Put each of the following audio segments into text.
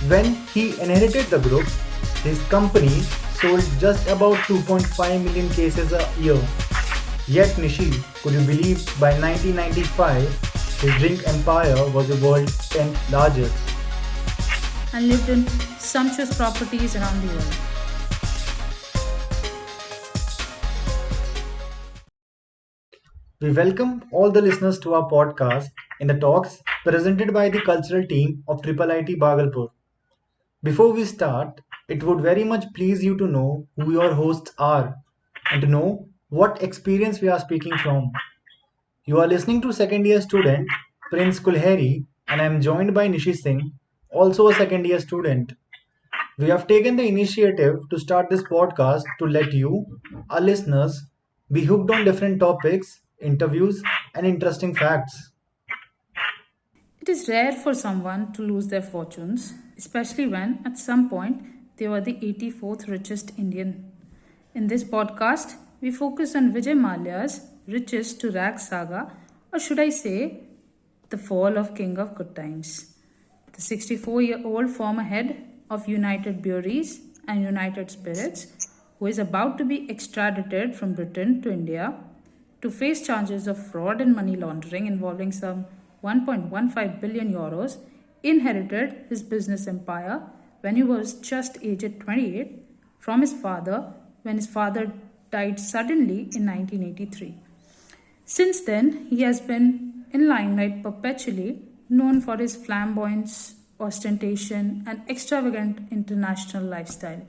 When he inherited the group, his company sold just about 2.5 million cases a year. Yet Nishi, could you believe by 1995 his drink empire was the world's 10th largest? and lived in sumptuous properties around the world. We welcome all the listeners to our podcast in the talks presented by the cultural team of Triple IT Bhagalpur. Before we start, it would very much please you to know who your hosts are and to know what experience we are speaking from. You are listening to second year student Prince Kulhari, and I am joined by Nishi Singh, also a second year student. We have taken the initiative to start this podcast to let you, our listeners, be hooked on different topics, interviews, and interesting facts. It is rare for someone to lose their fortunes, especially when at some point they were the 84th richest Indian. In this podcast, we focus on Vijay Mallya's richest to rags saga, or should I say, the fall of King of Good Times. The 64-year-old former head of United Breweries and United Spirits, who is about to be extradited from Britain to India to face charges of fraud and money laundering involving some 1.15 billion euros, inherited his business empire when he was just aged 28 from his father when his father died suddenly in 1983. Since then, he has been in limelight perpetually, known for his flamboyance, ostentation, and extravagant international lifestyle.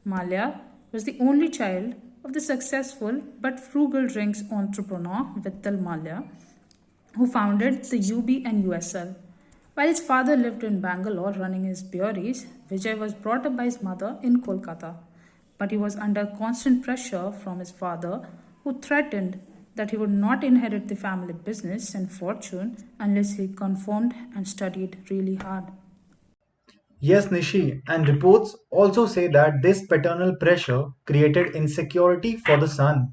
Malya was the only child of the successful but frugal drinks entrepreneur Vittal Malya, who founded the UB and USL. While his father lived in Bangalore running his breweries, Vijay was brought up by his mother in Kolkata. But he was under constant pressure from his father, who threatened that he would not inherit the family business and fortune unless he conformed and studied really hard. Yes, Nishi, and reports also say that this paternal pressure created insecurity for the son.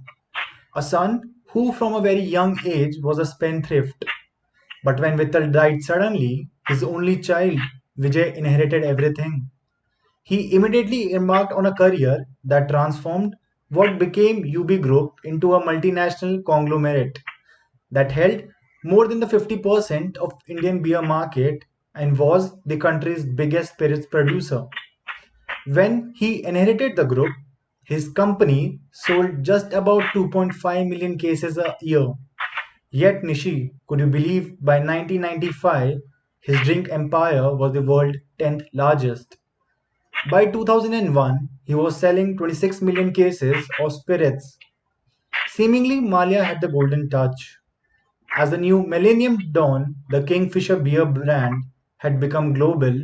A son who, from a very young age, was a spendthrift. But when Vittal died suddenly, his only child, Vijay, inherited everything. He immediately embarked on a career that transformed what became UB Group into a multinational conglomerate that held more than the 50% of Indian beer market and was the country's biggest spirits producer. When he inherited the group, his company sold just about 2.5 million cases a year. Yet Nishi, could you believe by 1995 his drink empire was the world's 10th largest. By 2001, he was selling 26 million cases of spirits. Seemingly, Malia had the golden touch. As the new millennium dawned, the Kingfisher beer brand had become global,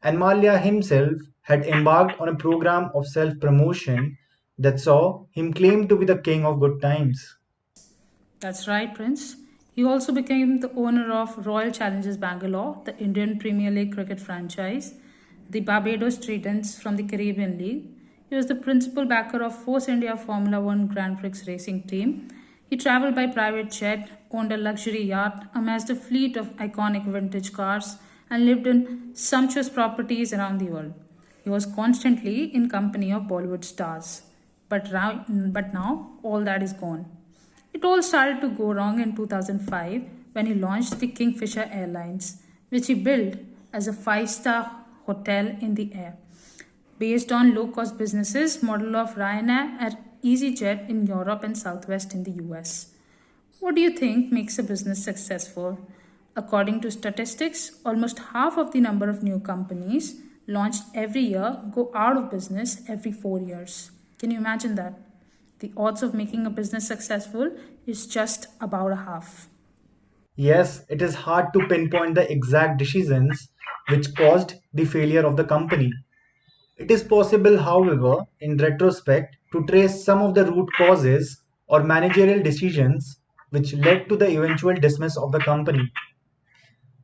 and Malia himself had embarked on a program of self promotion that saw him claim to be the king of good times. That's right, Prince. He also became the owner of Royal Challengers Bangalore, the Indian Premier League cricket franchise, the Barbados Titans from the Caribbean League. He was the principal backer of Force India Formula One Grand Prix racing team. He traveled by private jet, owned a luxury yacht, amassed a fleet of iconic vintage cars, and lived in sumptuous properties around the world. He was constantly in company of Bollywood stars. But now all that is gone. It all started to go wrong in 2005 when he launched the Kingfisher Airlines, which he built as a five-star hotel in the air, based on low-cost businesses model of Ryanair and EasyJet in Europe and Southwest in the US. What do you think makes a business successful? According to statistics, almost half of the number of new companies launched every year go out of business every 4 years. Can you imagine that? The odds of making a business successful is just about a half. Yes, it is hard to pinpoint the exact decisions which caused the failure of the company. It is possible, however, in retrospect, to trace some of the root causes or managerial decisions which led to the eventual dismiss of the company.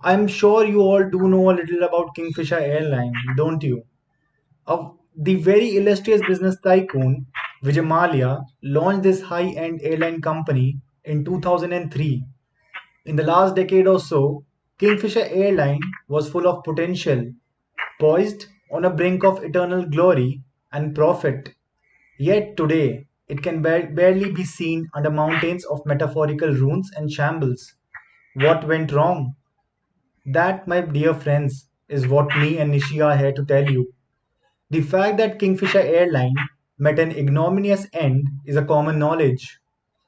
I'm sure you all do know a little about Kingfisher Airlines, don't you? The very illustrious business tycoon Vijay Mallya launched this high-end airline company in 2003. In the last decade or so, Kingfisher Airline was full of potential, poised on a brink of eternal glory and profit. Yet today, it can barely be seen under mountains of metaphorical ruins and shambles. What went wrong? That, my dear friends, is what me and Nishi are here to tell you. The fact that Kingfisher Airlines met an ignominious end is a common knowledge.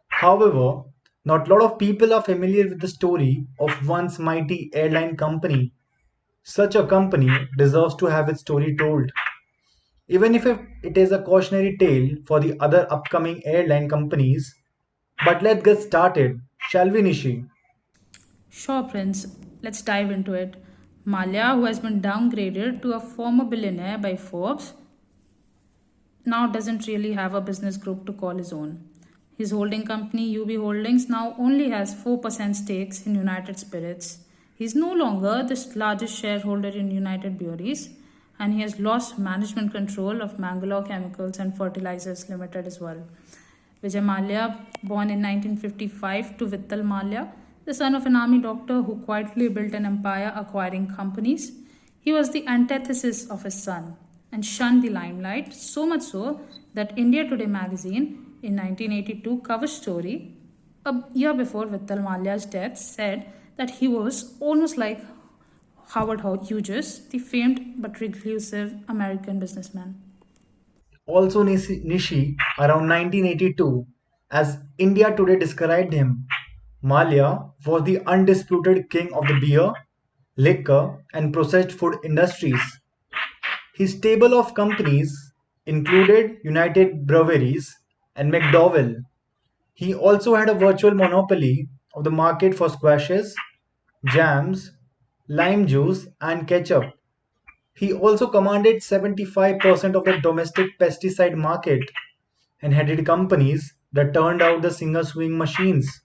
However, not a lot of people are familiar with the story of once mighty airline company. Such a company deserves to have its story told, even if it is a cautionary tale for the other upcoming airline companies. But let's get started, shall we, Nishi? Sure, Prince. Let's dive into it. Mallya, who has been downgraded to a former billionaire by Forbes, now doesn't really have a business group to call his own. His holding company, UB Holdings, now only has 4% stakes in United Spirits. He's no longer the largest shareholder in United Breweries, and he has lost management control of Mangalore Chemicals and Fertilizers Limited as well. Vijay Mallya, born in 1955 to Vittal Mallya, the son of an army doctor who quietly built an empire acquiring companies, he was the antithesis of his son and shunned the limelight, so much so that India Today magazine in 1982 cover story, a year before Vittal Mallya's death, said that he was almost like Howard Hughes, the famed but reclusive American businessman. Also Nishi, around 1982, as India Today described him, Malia was the undisputed king of the beer, liquor, and processed food industries. His stable of companies included United Breweries and McDowell. He also had a virtual monopoly of the market for squashes, jams, lime juice, and ketchup. He also commanded 75% of the domestic pesticide market and headed companies that turned out the Singer sewing machines,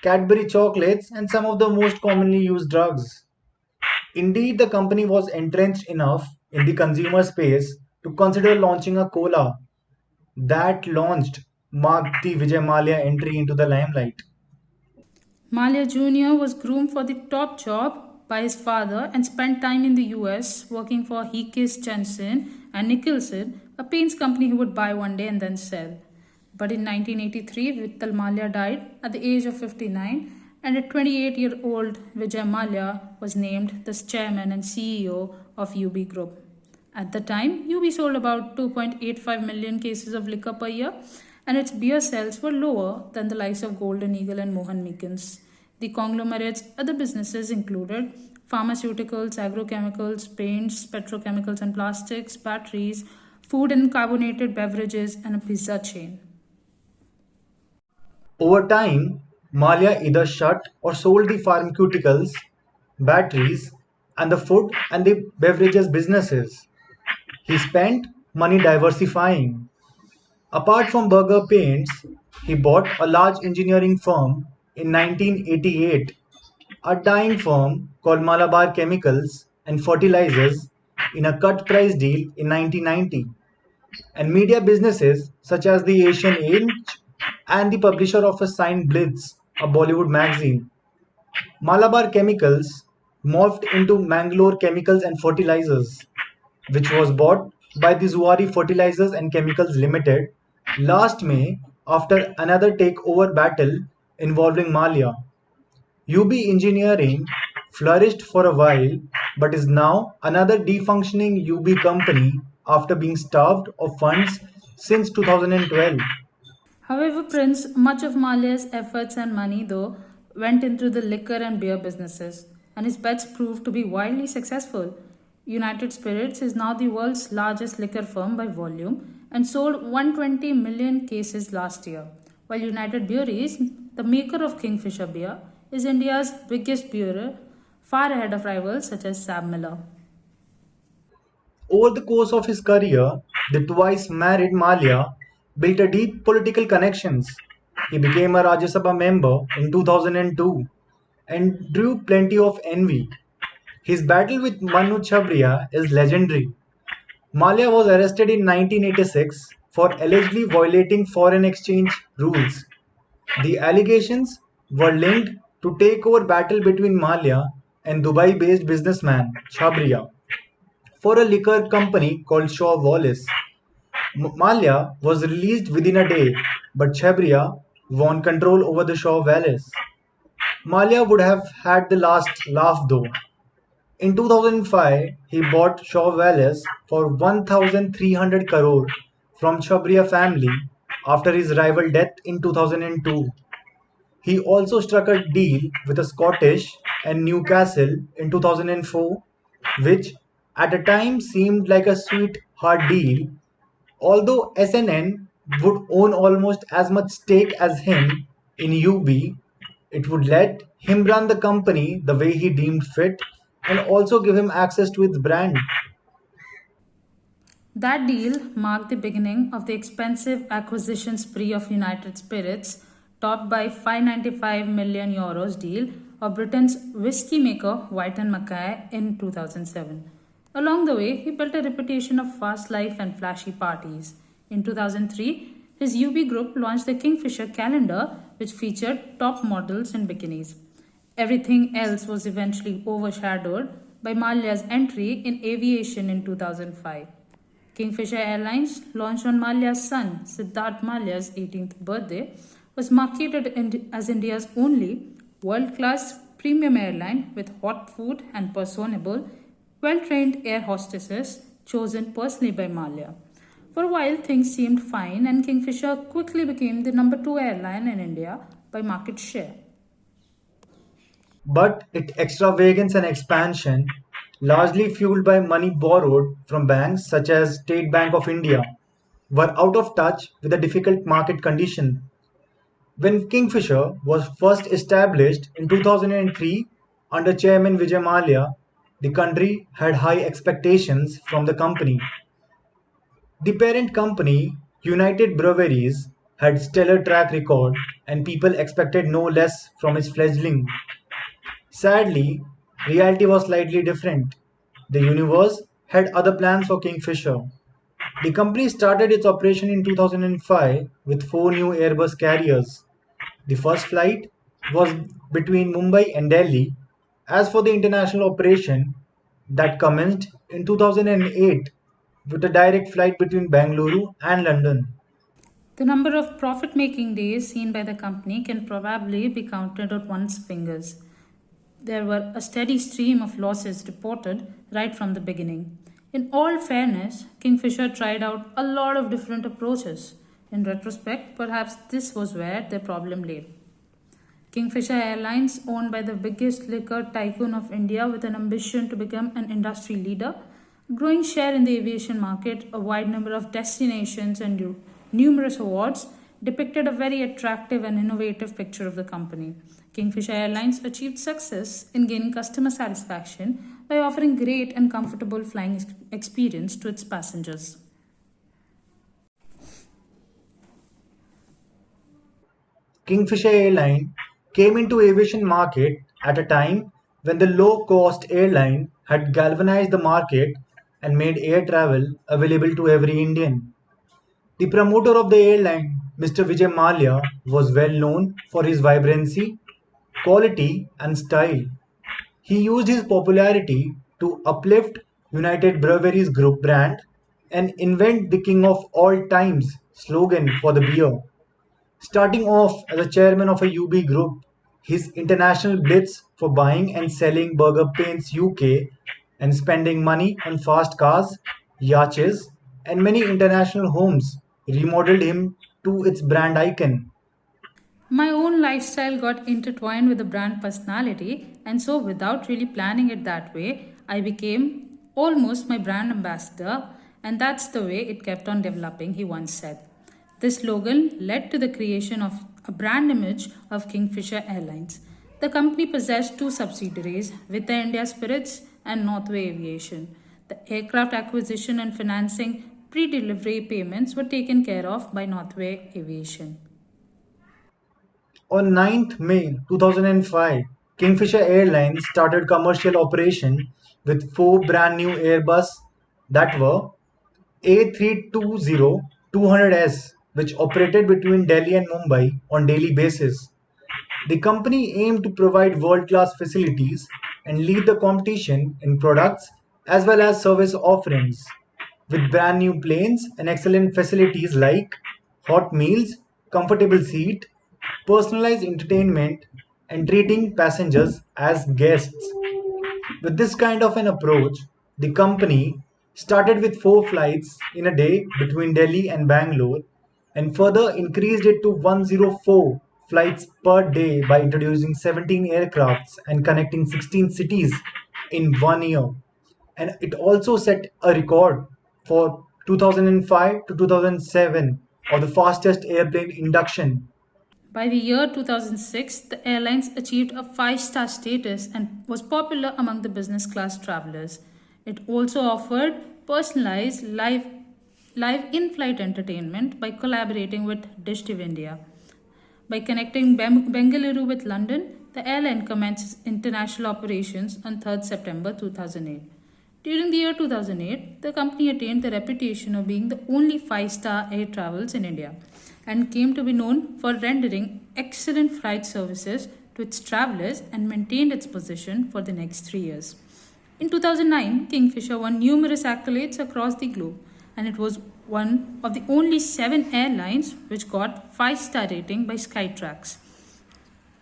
Cadbury chocolates, and some of the most commonly used drugs. Indeed, the company was entrenched enough in the consumer space to consider launching a cola. That launched marked the Vijay Mallya entry into the limelight. Malia Jr. was groomed for the top job by his father and spent time in the US working for Heekes Jensen and Nicholson, a paints company he would buy one day and then sell. But in 1983, Vittal Malia died at the age of 59, and at 28-year-old Vijay Malia was named the chairman and CEO of UB Group. At the time, UB sold about 2.85 million cases of liquor per year, and its beer sales were lower than the likes of Golden Eagle and Mohan Meekins. The conglomerate's other businesses included pharmaceuticals, agrochemicals, paints, petrochemicals and plastics, batteries, food and carbonated beverages, and a pizza chain. Over time, Malia either shut or sold the pharmaceuticals, batteries, and the food and the beverages businesses. He spent money diversifying. Apart from burger paints, he bought a large engineering firm in 1988, a dyeing firm called Malabar Chemicals and Fertilizers in a cut price deal in 1990, and media businesses such as the Asian Age and the publisher of a signed Blitz, a Bollywood magazine. Malabar Chemicals morphed into Mangalore Chemicals and Fertilizers, which was bought by the Zuari Fertilizers and Chemicals Limited last May after another takeover battle involving Malia. UB Engineering flourished for a while but is now another defunctioning UB company after being starved of funds since 2012. However, Prince, much of Malia's efforts and money, though, went into the liquor and beer businesses, and his bets proved to be wildly successful. United Spirits is now the world's largest liquor firm by volume and sold 120 million cases last year, while United Breweries, the maker of Kingfisher beer, is India's biggest brewer, far ahead of rivals such as Sam Miller. Over the course of his career, the twice married Malia built a deep political connections. He became a Rajya Sabha member in 2002 and drew plenty of envy. His battle with Manu Chabria is legendary. Malia was arrested in 1986 for allegedly violating foreign exchange rules. The allegations were linked to takeover battle between Malia and Dubai-based businessman Chabria. for a liquor company called Shaw Wallace. Mallya was released within a day, but Chhabria won control over the Shaw Wallace. Mallya would have had the last laugh though. In 2005, he bought Shaw Wallace for 1,300 crore from Chhabria family after his rival death in 2002. He also struck a deal with a Scottish and Newcastle in 2004, which at the time seemed like a sweetheart deal. Although SNN would own almost as much stake as him in UB, it would let him run the company the way he deemed fit and also give him access to its brand. That deal marked the beginning of the expensive acquisition spree of United Spirits, topped by €595 million deal of Britain's whiskey maker White and Mackay in 2007. Along the way, he built a reputation of fast life and flashy parties. In 2003, his UB group launched the Kingfisher calendar, which featured top models in bikinis. Everything else was eventually overshadowed by Malya's entry in aviation in 2005. Kingfisher Airlines, launched on Malya's son Siddharth Malya's 18th birthday, was marketed as India's only world class premium airline with hot food and personable, well trained air hostesses chosen personally by Malya. For a while, things seemed fine, and Kingfisher quickly became the number two airline in India by market share. But its extravagance and expansion, largely fueled by money borrowed from banks such as State Bank of India, were out of touch with the difficult market condition. When Kingfisher was first established in 2003 under Chairman Vijay Mallya, the country had high expectations from the company. The parent company, United Breweries, had stellar track record and people expected no less from its fledgling. Sadly, reality was slightly different. The universe had other plans for Kingfisher. The company started its operation in 2005 with four new Airbus carriers. The first flight was between Mumbai and Delhi. As for the international operation, that commenced in 2008 with a direct flight between Bangalore and London. The number of profit making days seen by the company can probably be counted on one's fingers. There were a steady stream of losses reported right from the beginning. In all fairness, Kingfisher tried out a lot of different approaches. In retrospect, perhaps this was where their problem lay. Kingfisher Airlines, owned by the biggest liquor tycoon of India with an ambition to become an industry leader, growing share in the aviation market, a wide number of destinations, and numerous awards, depicted a very attractive and innovative picture of the company. Kingfisher Airlines achieved success in gaining customer satisfaction by offering great and comfortable flying experience to its passengers. Kingfisher Airline came into aviation market at a time when the low-cost airline had galvanized the market and made air travel available to every Indian. The promoter of the airline, Mr. Vijay Mallya, was well known for his vibrancy, quality, and style. He used his popularity to uplift United Breweries Group brand and invent the king of all times slogan for the beer. Starting off as a chairman of a UB group, his international blitz for buying and selling Burger Paints UK and spending money on fast cars, yachts, and many international homes remodeled him to its brand icon. My own lifestyle got intertwined with the brand personality, and so without really planning it that way, I became almost my brand ambassador, and that's the way it kept on developing, he once said. This slogan led to the creation of a brand image of Kingfisher Airlines. The company possessed two subsidiaries, Vita India Spirits and Northway Aviation. The aircraft acquisition and financing pre delivery payments were taken care of by Northway Aviation. On 9th May 2005, Kingfisher Airlines started commercial operation with four brand new Airbus that were A320-200S, which operated between Delhi and Mumbai on daily basis. The company aimed to provide world-class facilities and lead the competition in products as well as service offerings with brand new planes and excellent facilities like hot meals, comfortable seat, personalized entertainment, and treating passengers as guests. With this kind of an approach, the company started with 4 flights in a day between Delhi and Bangalore and further increased it to 104 flights per day by introducing 17 aircrafts and connecting 16 cities in 1 year. And it also set a record for 2005 to 2007 of the fastest airplane induction. By the year 2006, the airlines achieved a 5-star status and was popular among the business class travelers. It also offered personalized live in-flight entertainment by collaborating with Dish TV India. By connecting Bengaluru with London, the airline commenced international operations on 3rd September 2008. During the year 2008, the company attained the reputation of being the only 5-star air travels in India and came to be known for rendering excellent flight services to its travelers and maintained its position for the next 3 years. In 2009, Kingfisher won numerous accolades across the globe, and it was one of the only 7 airlines which got 5-star rating by Skytrax.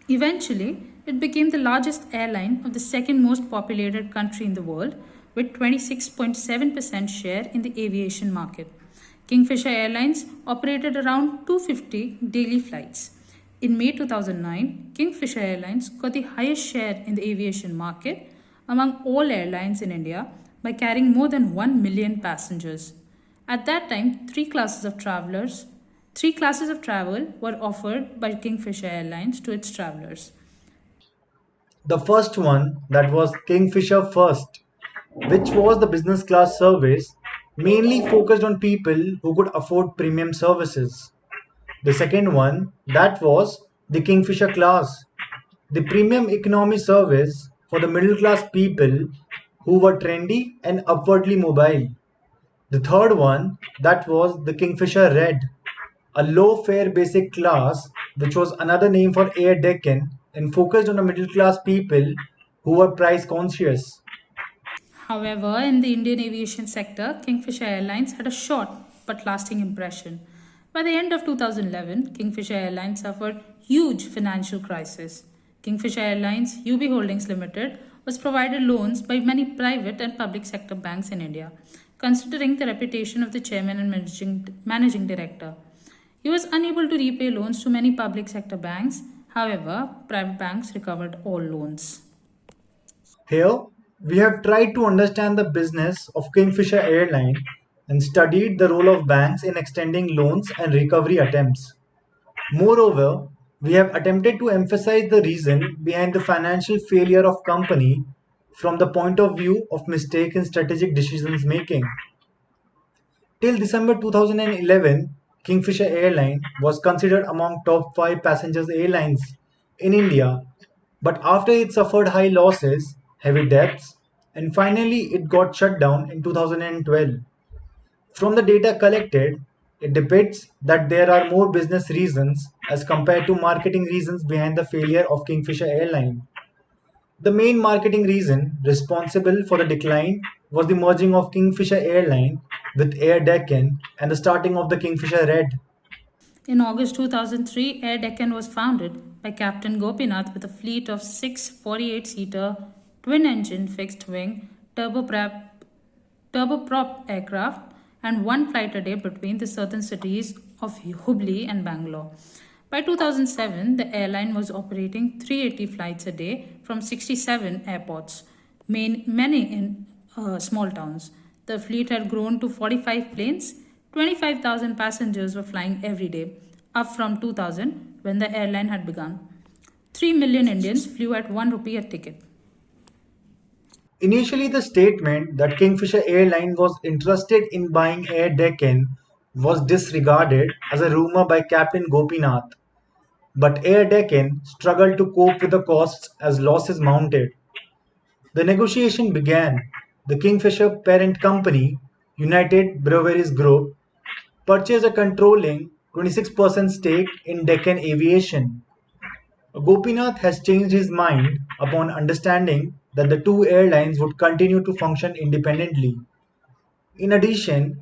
Eventually, it became the largest airline of the second most populated country in the world with 26.7% share in the aviation market. Kingfisher Airlines operated around 250 daily flights. In May 2009, Kingfisher Airlines got the highest share in the aviation market among all airlines in India by carrying more than 1 million passengers. At that time, three classes of travel were offered by Kingfisher Airlines to its travelers. The first one, that was Kingfisher First, which was the business class service mainly focused on people who could afford premium services. The second one, that was the Kingfisher class, the premium economy service for the middle class people who were trendy and upwardly mobile. The third one, that was the Kingfisher Red, a low fare basic class, which was another name for Air Deccan and focused on the middle class people who were price conscious. However, in the Indian aviation sector, Kingfisher Airlines had a short but lasting impression. By the end of 2011, Kingfisher Airlines suffered huge financial crisis. Kingfisher Airlines UB Holdings Limited was provided loans by many private and public sector banks in India, considering the reputation of the chairman and managing director. He was unable to repay loans to many public sector banks. However, private banks recovered all loans. Here, we have tried to understand the business of Kingfisher Airline and studied the role of banks in extending loans and recovery attempts. Moreover, we have attempted to emphasize the reason behind the financial failure of company from the point of view of mistake in strategic decisions making. Till December 2011, Kingfisher Airline was considered among top 5 passengers airlines in India, but after it suffered high losses, heavy debts, and finally it got shut down in 2012. From the data collected, it depicts that there are more business reasons as compared to marketing reasons behind the failure of Kingfisher Airline. The main marketing reason responsible for the decline was the merging of Kingfisher Airline with Air Deccan and the starting of the Kingfisher Red. In August 2003, Air Deccan was founded by Captain Gopinath with a fleet of 6 48-seater twin-engine fixed-wing turboprop aircraft and one flight a day between the southern cities of Hubli and Bangalore. By 2007, the airline was operating 380 flights a day from 67 airports, many in small towns. The fleet had grown to 45 planes. 25,000 passengers were flying every day, up from 2,000 when the airline had begun. 3 million Indians flew at 1 rupee a ticket. Initially, the statement that Kingfisher Airline was interested in buying Air Deccan was disregarded as a rumor by Captain Gopinath, but Air Deccan struggled to cope with the costs as losses mounted. The negotiation began. The Kingfisher parent company, United Breweries Group, purchased a controlling 26% stake in Deccan Aviation. Gopinath has changed his mind upon understanding that the two airlines would continue to function independently. In addition,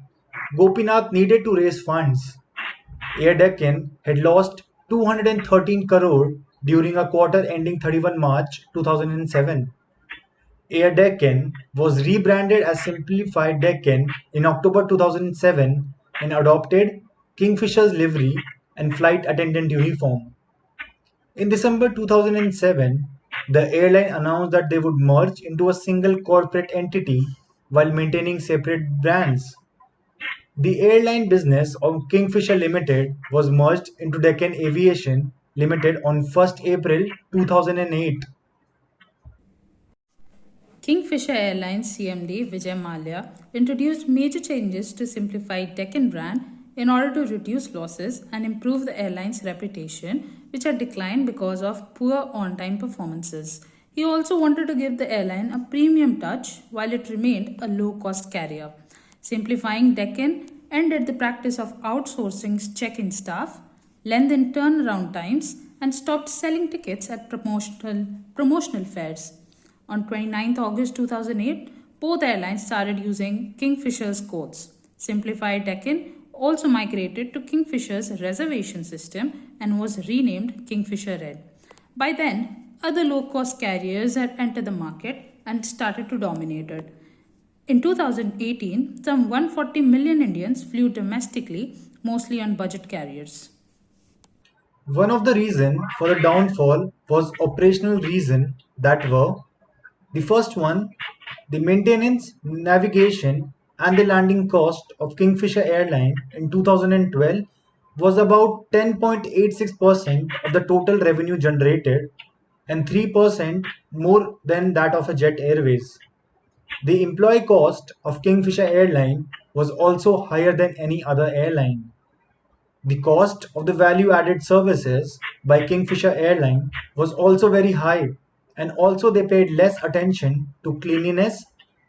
Gopinath needed to raise funds. Air Deccan had lost 213 crore during a quarter ending 31 March 2007. Air Deccan was rebranded as Simplified Deccan in October 2007 and adopted Kingfisher's livery and flight attendant uniform. In December 2007, the airline announced that they would merge into a single corporate entity while maintaining separate brands. The airline business of Kingfisher Limited was merged into Deccan Aviation Limited on 1st April 2008. Kingfisher Airlines CMD Vijay Mallya introduced major changes to simplify Deccan brand in order to reduce losses and improve the airline's reputation, which had declined because of poor on time performances. He also wanted to give the airline a premium touch while it remained a low cost carrier. Simplifying Deccan ended the practice of outsourcing check in staff, lengthened turnaround times, and stopped selling tickets at promotional fares. On 29th August 2008, both airlines started using Kingfisher's codes. Simplified Deccan also migrated to Kingfisher's reservation system and was renamed Kingfisher Red. By then, other low cost carriers had entered the market and started to dominate it. In 2018, some 140 million Indians flew domestically, mostly on budget carriers. One of the reasons for the downfall was operational reasons that were: the first one, the maintenance, navigation, and the landing cost of Kingfisher Airline in 2012 was about 10.86% of the total revenue generated and 3% more than that of a jet airways. The employee cost of Kingfisher Airline was also higher than any other airline. The cost of the value-added services by Kingfisher Airline was also very high, and also they paid less attention to cleanliness,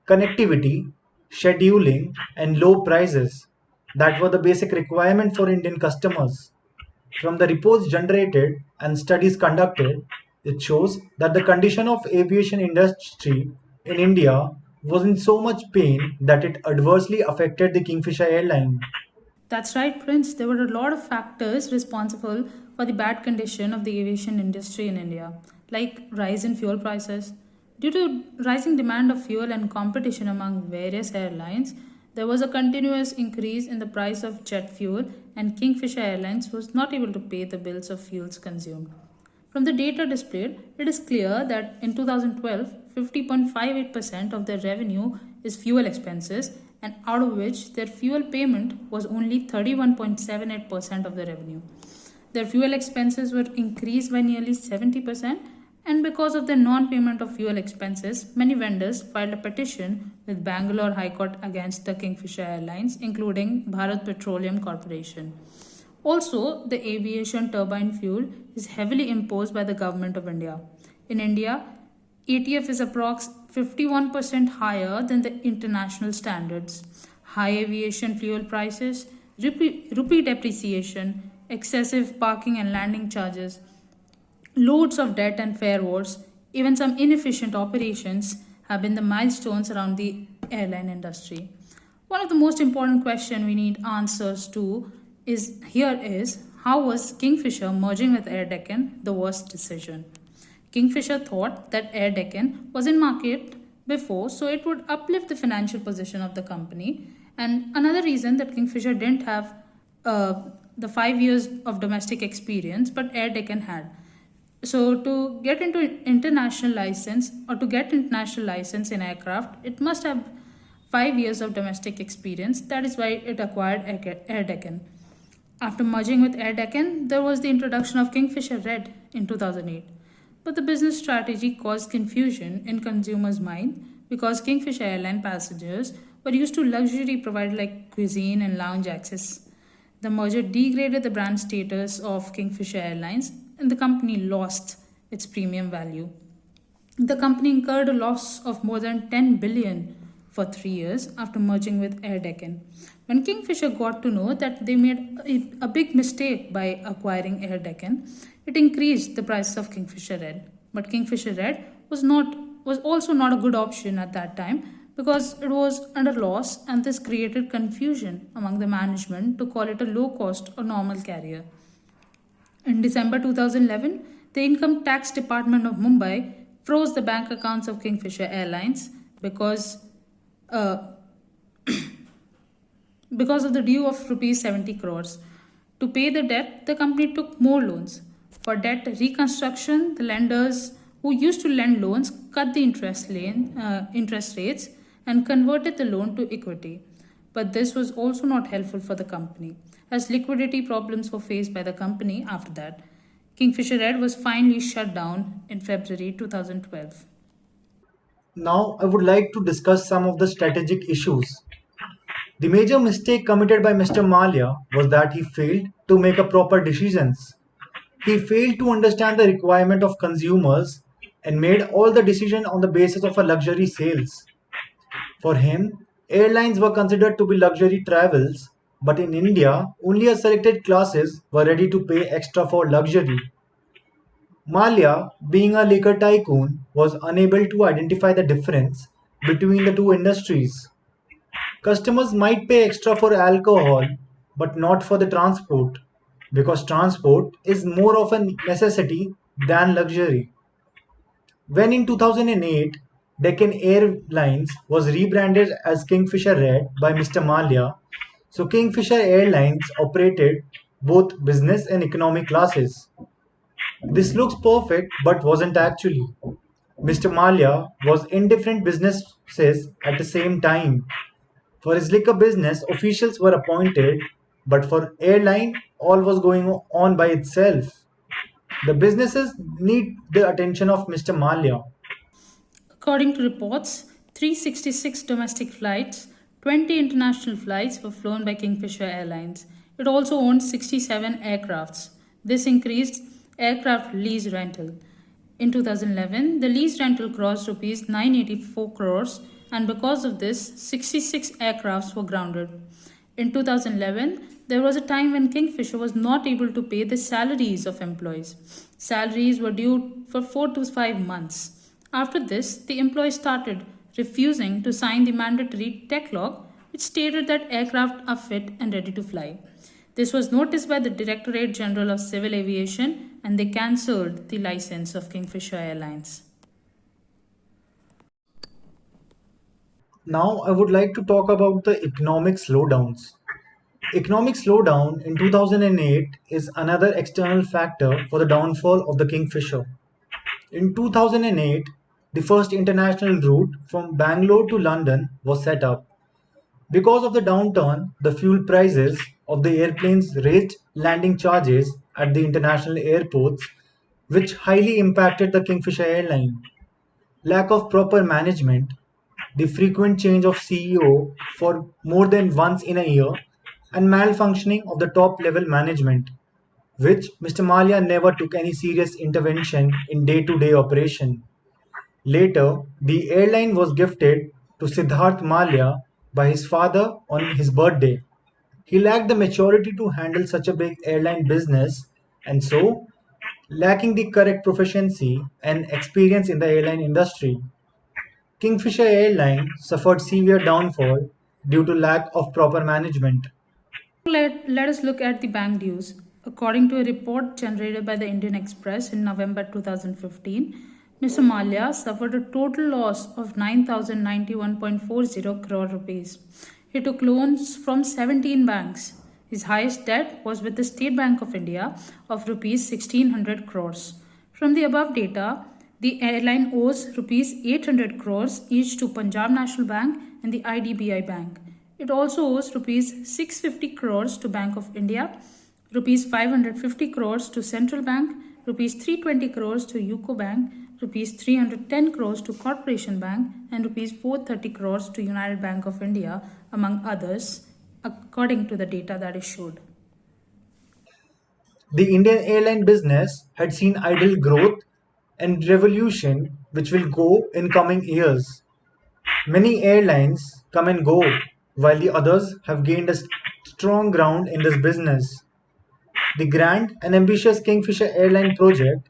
connectivity, scheduling, and low prices that were the basic requirement for Indian customers. From the reports generated and studies conducted, it shows that the condition of aviation industry in India was in so much pain that it adversely affected the Kingfisher Airline. That's right, Prince. There were a lot of factors responsible for the bad condition of the aviation industry in India, like rise in fuel prices. Due to rising demand of fuel and competition among various airlines, there was a continuous increase in the price of jet fuel, and Kingfisher Airlines was not able to pay the bills of fuels consumed. From the data displayed, it is clear that in 2012, 50.58% of their revenue is fuel expenses, and out of which their fuel payment was only 31.78% of the revenue. Their fuel expenses were increased by nearly 70%, and because of the non payment of fuel expenses, many vendors filed a petition with Bangalore High Court against the Kingfisher Airlines, including Bharat Petroleum Corporation. Also, the aviation turbine fuel is heavily imposed by the government of India. In India, ATF is approx 51% higher than the international standards. High aviation fuel prices, rupee depreciation, excessive parking and landing charges, loads of debt and fare wars, even some inefficient operations have been the milestones around the airline industry. One of the most important questions we need answers to is how was Kingfisher merging with Air Deccan the worst decision? Kingfisher thought that Air Deccan was in market before, so it would uplift the financial position of the company. And another reason that Kingfisher didn't have the 5 years of domestic experience, but Air Deccan had. So to get into international license or to get international license in aircraft, it must have 5 years of domestic experience. That is why it acquired Air Deccan. After merging with Air Deccan, there was the introduction of Kingfisher Red in 2008. But the business strategy caused confusion in consumers' mind because Kingfisher Airline passengers were used to luxury provided like cuisine and lounge access. The merger degraded the brand status of Kingfisher Airlines and the company lost its premium value. The company incurred a loss of more than 10 billion for 3 years after merging with Air Deccan. When Kingfisher got to know that they made a big mistake by acquiring Air Deccan, it increased the price of Kingfisher Red. But Kingfisher Red was also not a good option at that time because it was under loss, and this created confusion among the management to call it a low cost or normal carrier. In December 2011, the Income Tax Department of Mumbai froze the bank accounts of Kingfisher Airlines because uh, because of the due of rupees 70 crores. To pay the debt, the company took more loans. For debt reconstruction, the lenders who used to lend loans cut the interest rates and converted the loan to equity. But this was also not helpful for the company, as liquidity problems were faced by the company after that. Kingfisher Red was finally shut down in February 2012. Now, I would like to discuss some of the strategic issues. The major mistake committed by Mr. Mallya was that he failed to make a proper decisions. He failed to understand the requirement of consumers and made all the decision on the basis of a luxury sales. For him, airlines were considered to be luxury travels, but in India, only a selected classes were ready to pay extra for luxury. Mallya, being a liquor tycoon, was unable to identify the difference between the two industries. Customers might pay extra for alcohol, but not for the transport, because transport is more of a necessity than luxury. When in 2008, Deccan Airlines was rebranded as Kingfisher Red by Mr. Mallya, so Kingfisher Airlines operated both business and economy classes. This looks perfect but wasn't actually. Mr. Mallya was in different businesses at the same time. For his liquor business, officials were appointed, but for airline, all was going on by itself. The businesses need the attention of Mr. Mallya. According to reports, 366 domestic flights, 20 international flights were flown by Kingfisher Airlines. It also owned 67 aircrafts. This increased aircraft lease rental. In 2011, the lease rental crossed rupees 984 crores, and because of this, 66 aircrafts were grounded. In 2011, there was a time when Kingfisher was not able to pay the salaries of employees. Salaries were due for 4 to 5 months. After this, the employees started refusing to sign the mandatory tech log, which stated that aircraft are fit and ready to fly. This was noticed by the Directorate General of Civil Aviation, and they cancelled the license of Kingfisher Airlines. Now I would like to talk about the economic slowdowns. Economic slowdown in 2008 is another external factor for the downfall of the Kingfisher. In 2008, the first international route from Bangalore to London was set up. Because of the downturn, the fuel prices of the airplanes raised landing charges at the international airports, which highly impacted the Kingfisher airline. Lack of proper management, the frequent change of CEO for more than once in a year, and malfunctioning of the top level management, which Mr. Mallya never took any serious intervention in day to day operation. Later, the airline was gifted to Siddharth Mallya by his father on his birthday. He lacked the maturity to handle such a big airline business, and so lacking the correct proficiency and experience in the airline industry. Kingfisher Airlines suffered severe downfall due to lack of proper management. Let us look at the bank dues. According to a report generated by the Indian Express in November 2015, Mr. Mallya suffered a total loss of 9,091.40 crore rupees. He took loans from 17 banks. His highest debt was with the State Bank of India of rupees 1600 crores. From the above data, the airline owes rupees 800 crores each to Punjab National Bank and the IDBI Bank. It also owes rupees 650 crores to Bank of India, rupees 550 crores to Central Bank, rupees 320 crores to UCO Bank, rupees 310 crores to Corporation Bank, and rupees 430 crores to United Bank of India, among others, according to the data that is showed. The Indian airline business had seen idle growth and revolution which will go in coming years. Many airlines come and go, while the others have gained a strong ground in this business. The grand and ambitious Kingfisher Airline project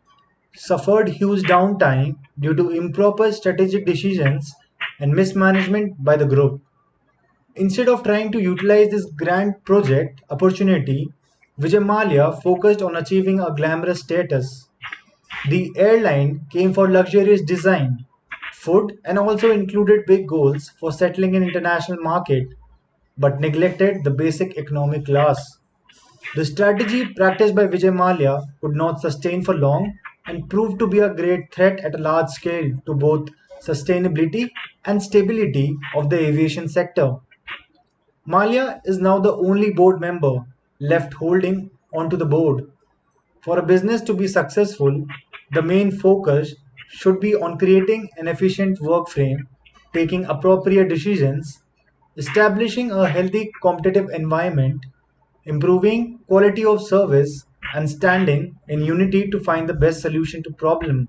suffered huge downtime due to improper strategic decisions and mismanagement by the group. Instead of trying to utilize this grand project opportunity, Vijay Mallya focused on achieving a glamorous status. The airline came for luxurious design, food, and also included big goals for settling in international market, but neglected the basic economic class. The strategy practiced by Vijay Mallya could not sustain for long and proved to be a great threat at a large scale to both sustainability and stability of the aviation sector. Mallya is now the only board member left holding onto the board. For a business to be successful, the main focus should be on creating an efficient work frame, taking appropriate decisions, establishing a healthy competitive environment, improving quality of service, and standing in unity to find the best solution to problem.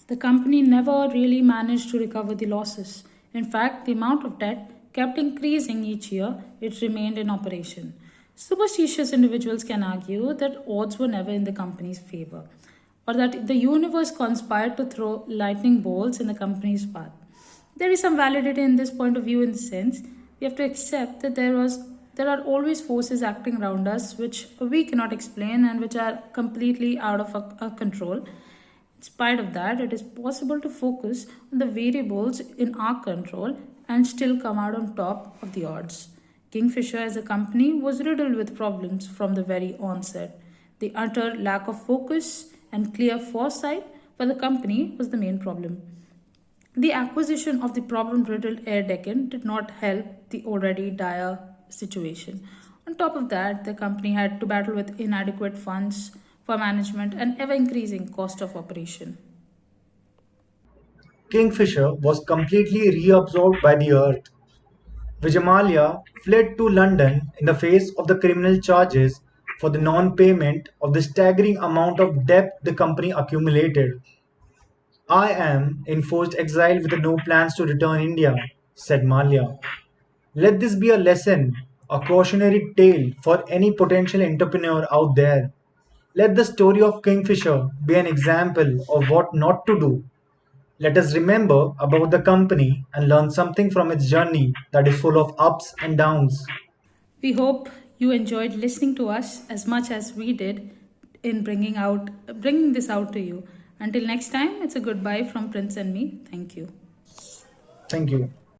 The company never really managed to recover the losses. In fact, the amount of debt kept increasing each year it remained in operation. Superstitious individuals can argue that odds were never in the company's favor, or that the universe conspired to throw lightning bolts in the company's path. There is some validity in this point of view in the sense we have to accept that there are always forces acting around us which we cannot explain and which are completely out of our control. In spite of that, it is possible to focus on the variables in our control and still come out on top of the odds. Kingfisher as a company was riddled with problems from the very onset. The utter lack of focus and clear foresight for the company was the main problem. The acquisition of the problem riddled air Deccan did not help the already dire situation. On top of that, the company had to battle with inadequate funds for management and ever increasing cost of operation. Kingfisher was completely reabsorbed by the earth. Vijay fled to London in the face of the criminal charges for the non-payment of the staggering amount of debt the company accumulated. "I am in forced exile with no plans to return India," said Mallya. "Let this be a lesson, a cautionary tale for any potential entrepreneur out there. Let the story of Kingfisher be an example of what not to do. Let us remember about the company and learn something from its journey that is full of ups and downs." We hope you enjoyed listening to us as much as we did in bringing this out to you. Until next time, it's a goodbye from Prince and me. Thank you. Thank you.